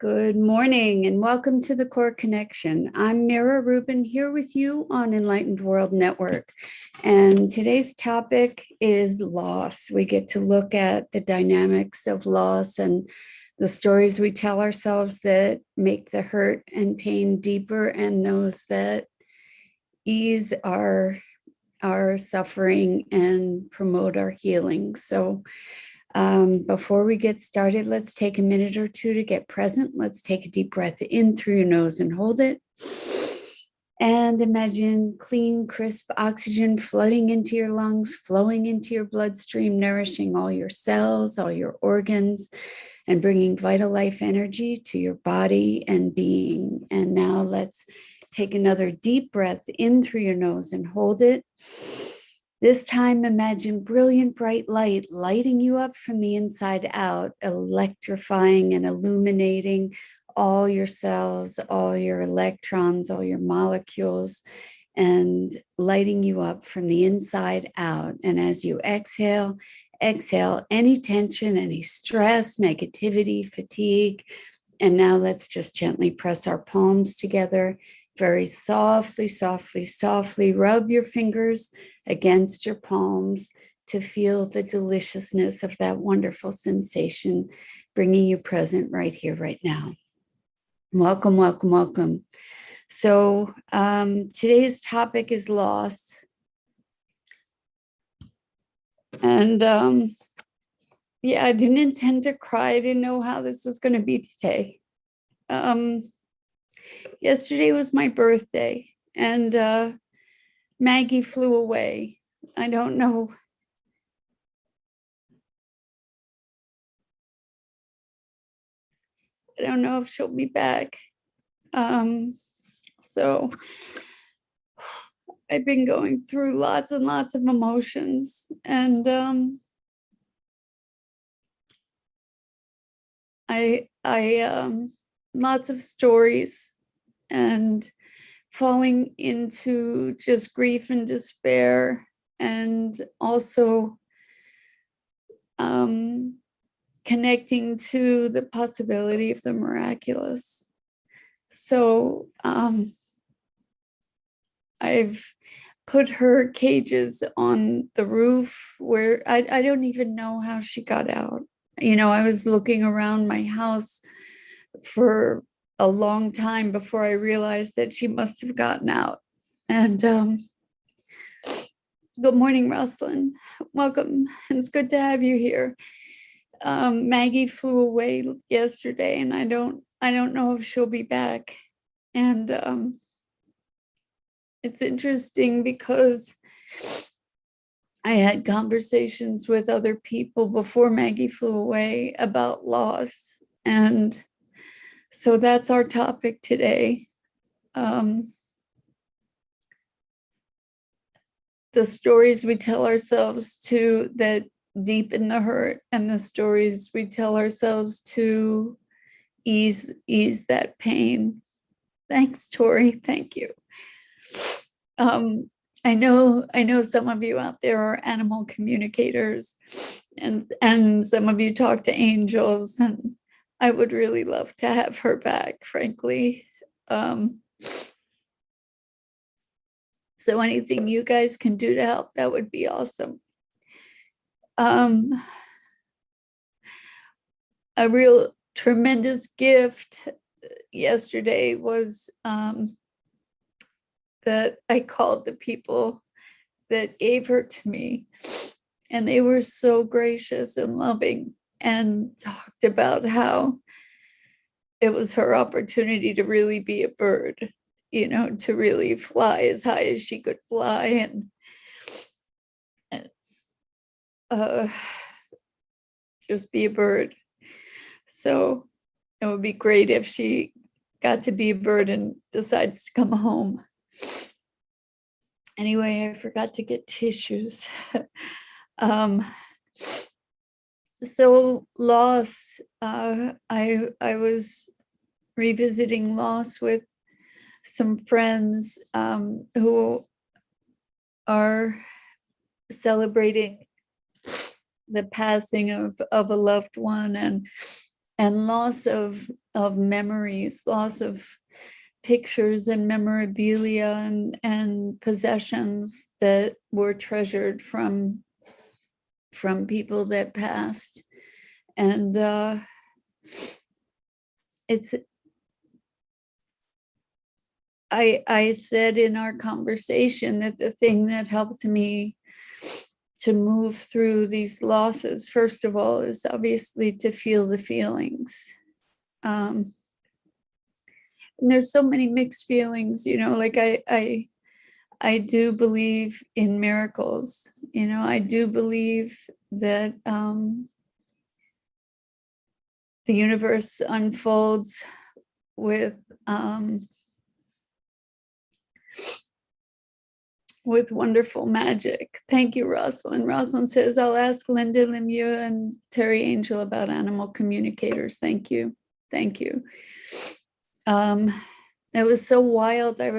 Good morning and welcome to the Core Connection. I'm Mira Rubin here with you on Enlightened World Network. And today's topic is loss. We get to look at the dynamics of loss and the stories we tell ourselves that make the hurt and pain deeper and those that ease our suffering and promote our healing. So before we get started, let's take a minute or two to get present. Let's take a deep breath in through your nose and hold it. And imagine clean, crisp oxygen flooding into your lungs, flowing into your bloodstream, nourishing all your cells, all your organs, and bringing vital life energy to your body and being. And now let's take another deep breath in through your nose and hold it. This time, imagine brilliant bright light lighting you up from the inside out, electrifying and illuminating all your cells, all your electrons, all your molecules, and lighting you up from the inside out. And as you exhale any tension, any stress, negativity, fatigue. And now let's just gently press our palms together. Very softly, softly, softly rub your fingers against your palms to feel the deliciousness of that wonderful sensation, bringing you present right here, right now. Welcome, welcome, welcome. So today's topic is loss. And yeah, I didn't intend to cry. I didn't know how this was going to be today. Yesterday was my birthday, and Maggie flew away. I don't know. I don't know if she'll be back. So I've been going through lots and lots of emotions, and I lots of stories, and falling into just grief and despair, and also connecting to the possibility of the miraculous. So I've put her cages on the roof where I don't even know how she got out. You know, I was looking around my house for a long time before I realized that she must have gotten out. And good morning, Rosalind. Welcome. It's good to have you here. Maggie flew away yesterday, and I don't know if she'll be back. And it's interesting because I had conversations with other people before Maggie flew away about loss, and so that's our topic today. The stories we tell ourselves that deepen the hurt, and the stories we tell ourselves to ease that pain. Thanks, Tori. Thank you. I know some of you out there are animal communicators, and some of you talk to angels, and I would really love to have her back, frankly. So anything you guys can do to help, that would be awesome. A real tremendous gift yesterday was that I called the people that gave her to me, and they were so gracious and loving, and talked about how it was her opportunity to really be a bird, you know, to really fly as high as she could fly, and just be a bird. So it would be great if she got to be a bird and decides to come home. Anyway, I forgot to get tissues. So loss, I was revisiting loss with some friends who are celebrating the passing of a loved one, and loss of of memories, loss of pictures and memorabilia and possessions that were treasured from people that passed. And it's, I said in our conversation that the thing that helped me to move through these losses, first of all, is obviously to feel the feelings. And there's so many mixed feelings, you know, like I do believe in miracles, you know, I do believe that the universe unfolds with wonderful magic. Thank you, Rosalind. Rosalind says, I'll ask Linda Lemieux and Terry Angel about animal communicators. Thank you. Thank you. It was so wild. I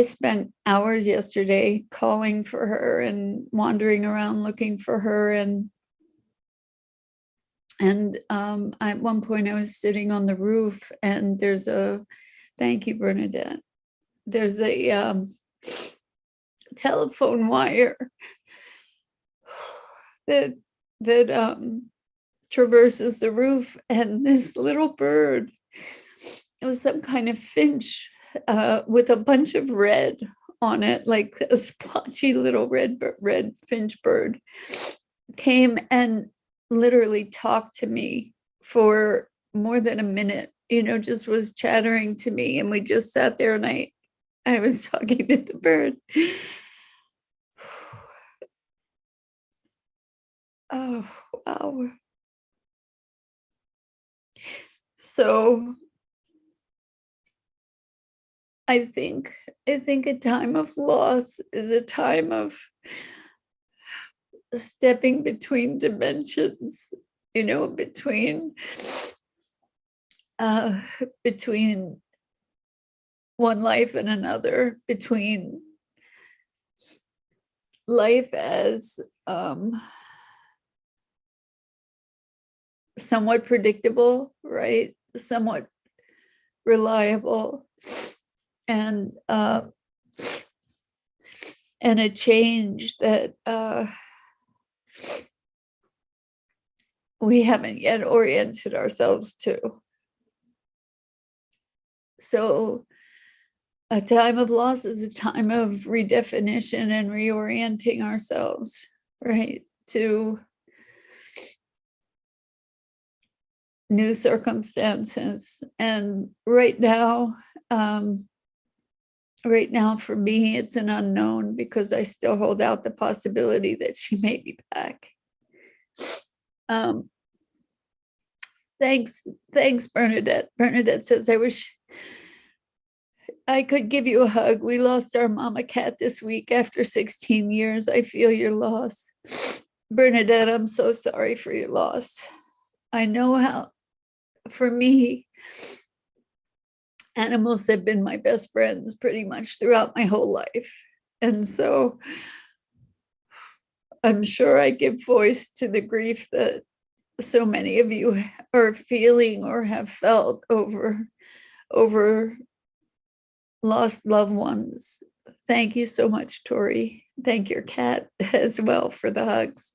spent hours yesterday calling for her and wandering around looking for her. And at one point I was sitting on the roof, and there's thank you, Bernadette. There's a telephone wire that traverses the roof, and this little bird, it was some kind of finch with a bunch of red on it, like a splotchy little red finch bird, came and literally talked to me for more than a minute, you know, just was chattering to me. And we just sat there, and I was talking to the bird. Oh, wow. So I think a time of loss is a time of stepping between dimensions, you know, between one life and another, between life as somewhat predictable, right? Somewhat reliable, and a change that we haven't yet oriented ourselves to. So a time of loss is a time of redefinition and reorienting ourselves, right, to new circumstances. And right now for me, it's an unknown, because I still hold out the possibility that she may be back. Thanks, Bernadette. Bernadette says, I wish I could give you a hug. We lost our mama cat this week after 16 years. I feel your loss. Bernadette, I'm so sorry for your loss. I know how, for me, animals have been my best friends pretty much throughout my whole life. And so I'm sure I give voice to the grief that so many of you are feeling or have felt over lost loved ones. Thank you so much, Tori. Thank your cat as well for the hugs.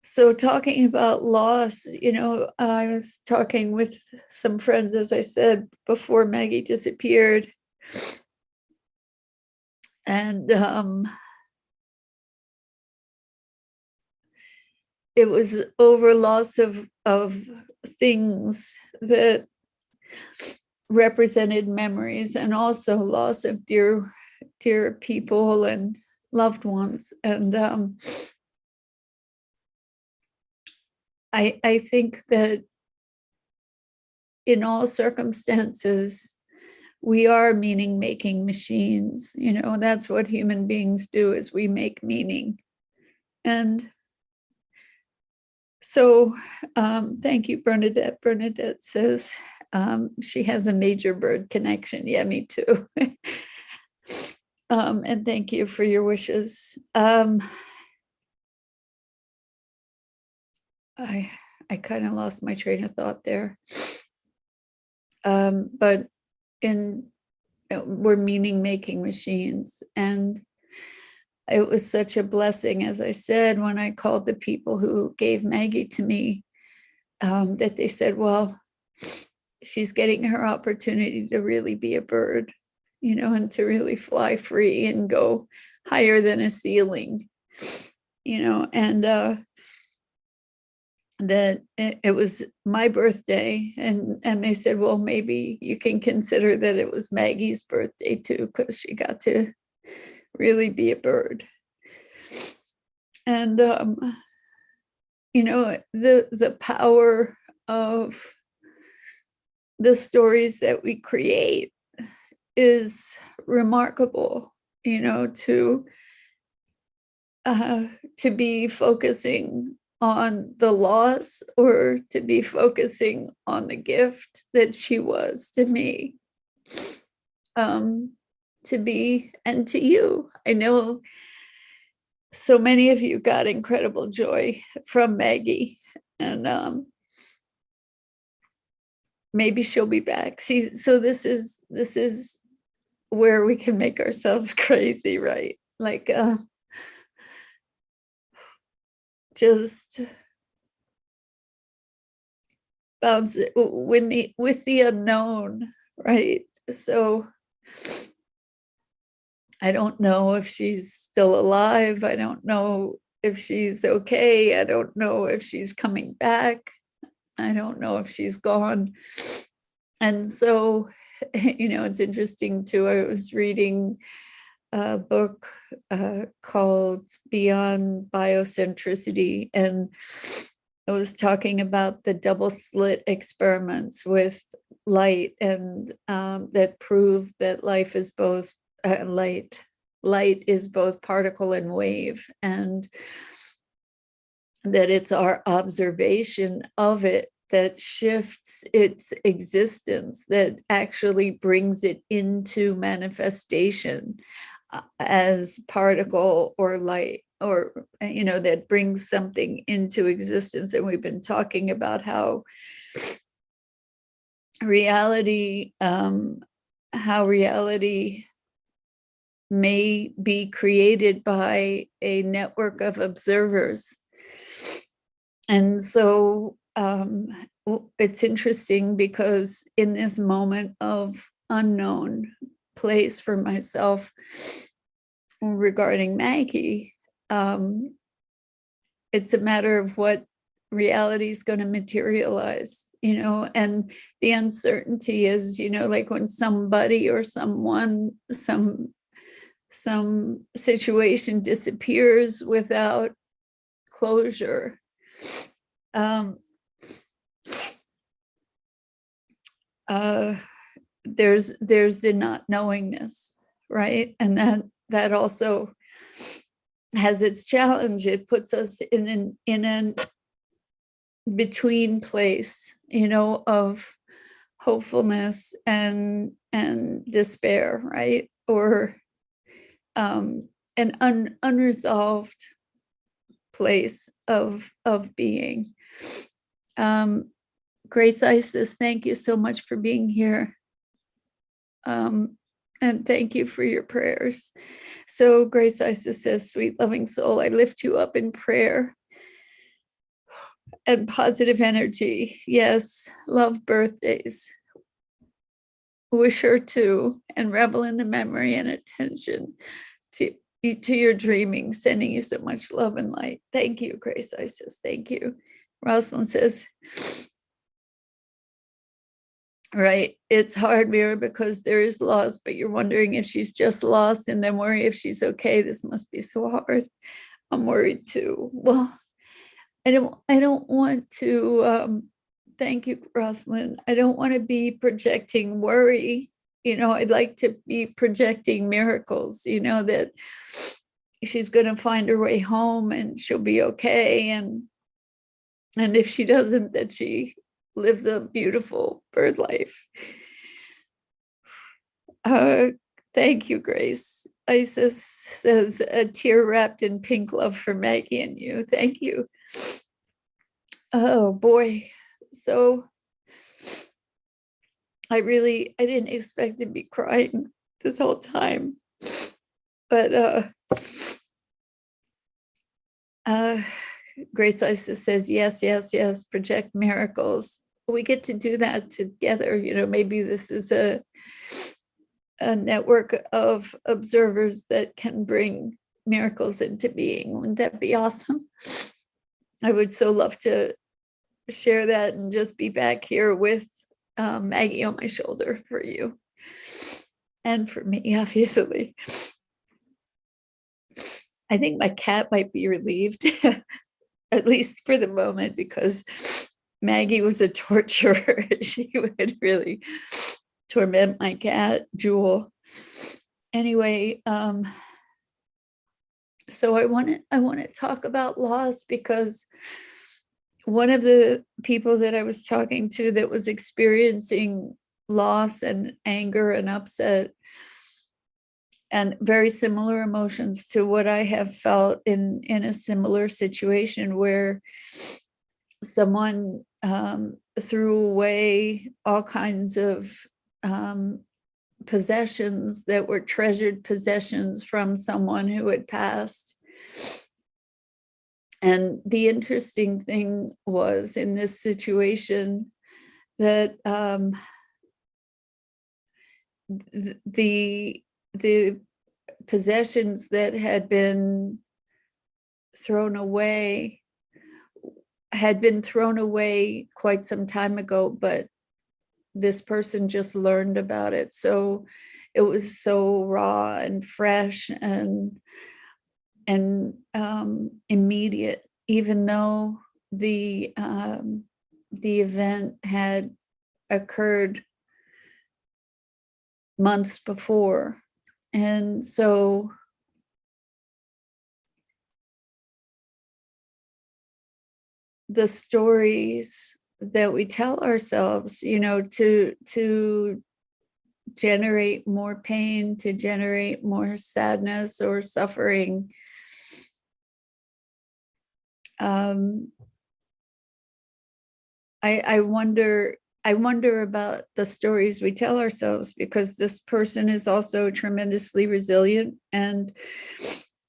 So talking about loss, you know, I was talking with some friends, as I said, before Maggie disappeared. And it was over loss of things that represented memories, and also loss of dear people and loved ones. And I think that in all circumstances, we are meaning-making machines. You know, that's what human beings do, is we make meaning. And so thank you, Bernadette. Bernadette says she has a major bird connection. Yeah, me too. And thank you for your wishes. I kind of lost my train of thought there. But we're meaning making machines, and it was such a blessing, as I said, when I called the people who gave Maggie to me, that they said, well, she's getting her opportunity to really be a bird, and to really fly free and go higher than a ceiling, and that it was my birthday, and they said, well, maybe you can consider that it was Maggie's birthday too, because she got to really be a bird. And the power of the stories that we create is remarkable, to be focusing on the loss, or to be focusing on the gift that she was to me, to be, and to you. I know so many of you got incredible joy from Maggie, and maybe she'll be back. See, so this is where we can make ourselves crazy, right? Like just bounce with the unknown, right? So I don't know if she's still alive. I don't know if she's okay. I don't know if she's coming back. I don't know if she's gone. And so, it's interesting too. I was reading a book called Beyond Biocentricity, and it was talking about the double slit experiments with light, and that proved that life is both light is both particle and wave, and that it's our observation of it that shifts its existence, that actually brings it into manifestation as particle or light, or that brings something into existence. And we've been talking about how reality may be created by a network of observers. And so it's interesting, because in this moment of unknown place for myself regarding Maggie, it's a matter of what reality is going to materialize, and the uncertainty is, like when somebody or someone, some situation disappears without closure. There's the not knowingness, right? And that also has its challenge. It puts us in an between place, of hopefulness and despair, right? Or an unresolved place of being. Grace Isis, thank you so much for being here. And thank you for your prayers. So Grace Isis says, sweet loving soul, I lift you up in prayer and positive energy. Yes, love birthdays. Wish her to, and revel in the memory and attention to your dreaming, sending you so much love and light. Thank you, Grace Isis. Thank you. Rosalind says, right, it's hard, Mira, because there is loss, but you're wondering if she's just lost and then worry if she's okay. This must be so hard. I'm worried too. Well, I don't want to, thank you, Rosalind. I don't want to be projecting worry. I'd like to be projecting miracles, that she's going to find her way home and she'll be okay. And if she doesn't, that she lives a beautiful bird life. Thank you, Grace. Isis says a tear wrapped in pink love for Maggie and you. Thank you. Oh boy. So I didn't expect to be crying this whole time. But Grace Isis says, yes, yes, yes, project miracles. We get to do that together. You know, maybe this is a network of observers that can bring miracles into being. Wouldn't that be awesome? I would so love to share that and just be back here with Maggie on my shoulder for you and for me, obviously. I think my cat might be relieved, at least for the moment, because Maggie was a torturer. She would really torment my cat, Jewel. Anyway, so I want to talk about loss, because one of the people that I was talking to that was experiencing loss and anger and upset and very similar emotions to what I have felt in a similar situation, where someone threw away all kinds of possessions that were treasured possessions from someone who had passed. And the interesting thing was, in this situation, that the possessions that had been thrown away quite some time ago, but this person just learned about it. So it was so raw and fresh and immediate, even though the event had occurred months before. And so the stories that we tell ourselves, you know, to generate more pain, to generate more sadness or suffering, I wonder about the stories we tell ourselves, because this person is also tremendously resilient and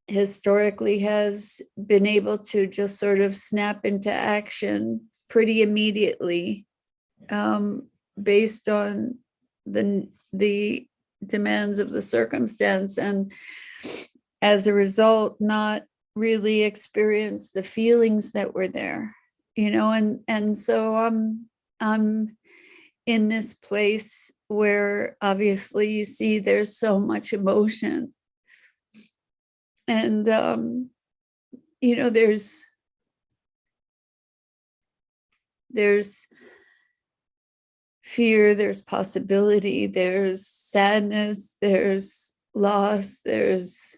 historically has been able to just sort of snap into action pretty immediately, based on the demands of the circumstance, and as a result not really experience the feelings that were there, you know. And so I'm in this place where obviously you see there's so much emotion, and you know, there's fear, there's possibility, there's sadness, there's loss, there's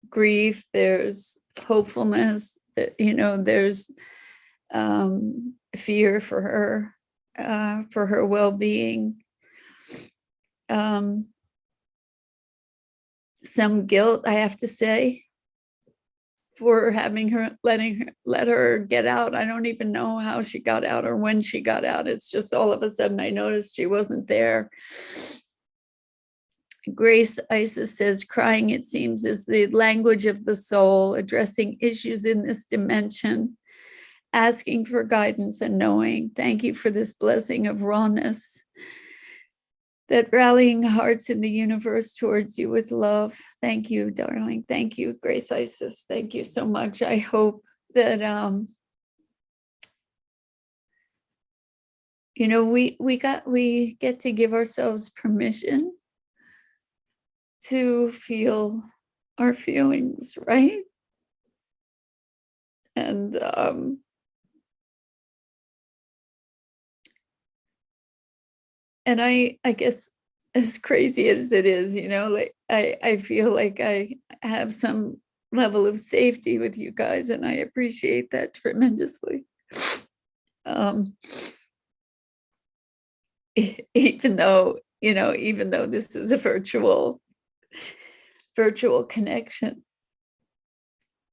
grief, there's hopefulness, you know, there's fear for her well-being, some guilt, I have to say, for having her, let her get out. I don't even know how she got out or when she got out. It's just all of a sudden I noticed she wasn't there. Grace Isis says, crying, it seems, is the language of the soul, addressing issues in this dimension, asking for guidance and knowing. Thank you for this blessing of rawness, that rallying hearts in the universe towards you with love. Thank you, darling. Thank you, Grace Isis. Thank you so much. I hope that, you know, we get to give ourselves permission to feel our feelings, right? And I guess, as crazy as it is, you know, like I feel like I have some level of safety with you guys, and I appreciate that tremendously. Even though, you know, even though this is a virtual virtual connection.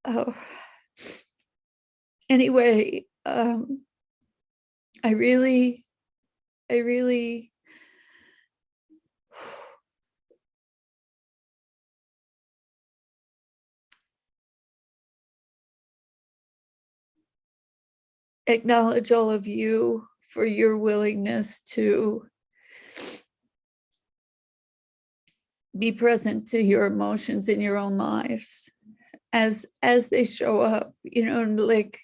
Oh, anyway, I really acknowledge all of you for your willingness to be present to your emotions in your own lives as they show up, like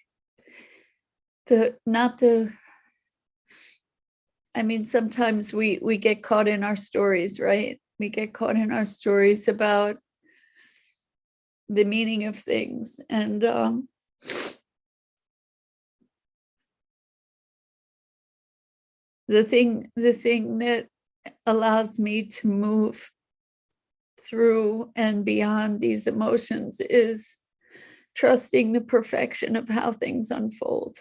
sometimes we get caught in our stories, right? We get caught in our stories about the meaning of things. And the thing that allows me to move through and beyond these emotions is trusting the perfection of how things unfold.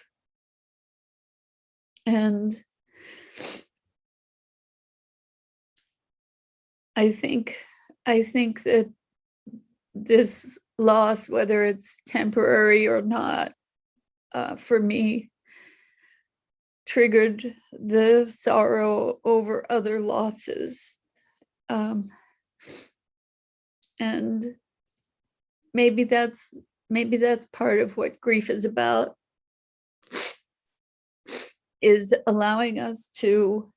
And I think that this loss, whether it's temporary or not, for me, triggered the sorrow over other losses. And maybe that's part of what grief is about, is allowing us to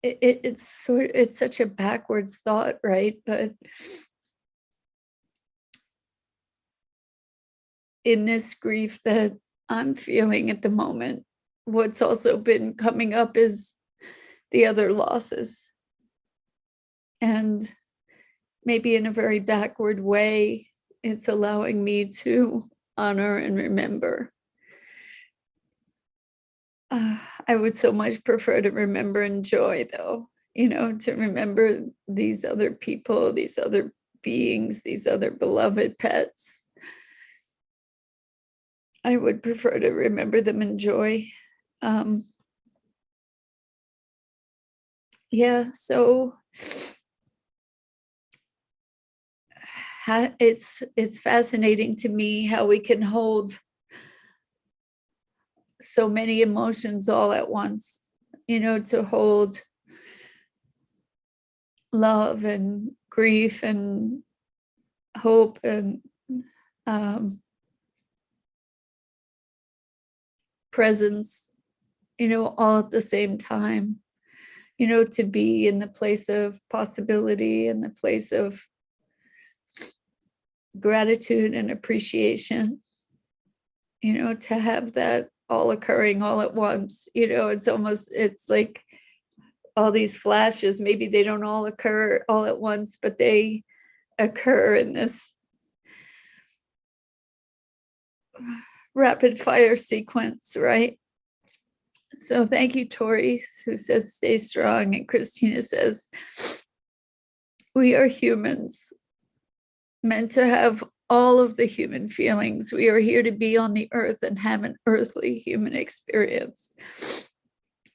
it's such a backwards thought, right? But in this grief that I'm feeling at the moment, what's also been coming up is the other losses. And maybe in a very backward way, it's allowing me to honor and remember. I would so much prefer to remember and enjoy, though, to remember these other people, these other beings, these other beloved pets. I would prefer to remember them in joy. Yeah, so it's fascinating to me how we can hold so many emotions all at once, to hold love and grief and hope and presence, all at the same time, to be in the place of possibility and the place of gratitude and appreciation, to have that all occurring all at once. It's like all these flashes, maybe they don't all occur all at once, but they occur in this rapid fire sequence, right? So thank you, Tori, who says stay strong, and Christina says we are humans meant to have all of the human feelings. We are here to be on the earth and have an earthly human experience.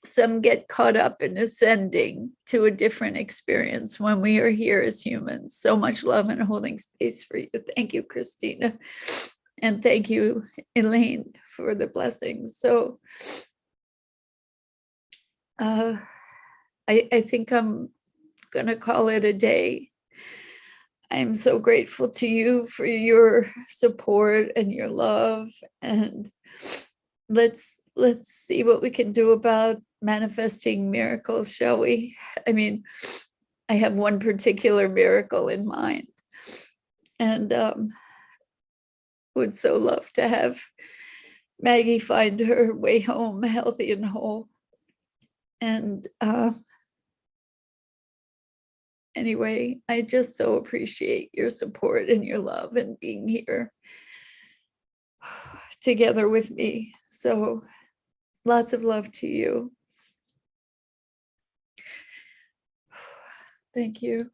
Some get caught up in ascending to a different experience when we are here as humans. So much love and holding space for you. Thank you, Christina. And thank you, Elaine, for the blessings. So I think I'm going to call it a day. I'm so grateful to you for your support and your love. And let's see what we can do about manifesting miracles, shall we? I have one particular miracle in mind, and would so love to have Maggie find her way home healthy and whole. And anyway, I just so appreciate your support and your love and being here together with me. So lots of love to you. Thank you.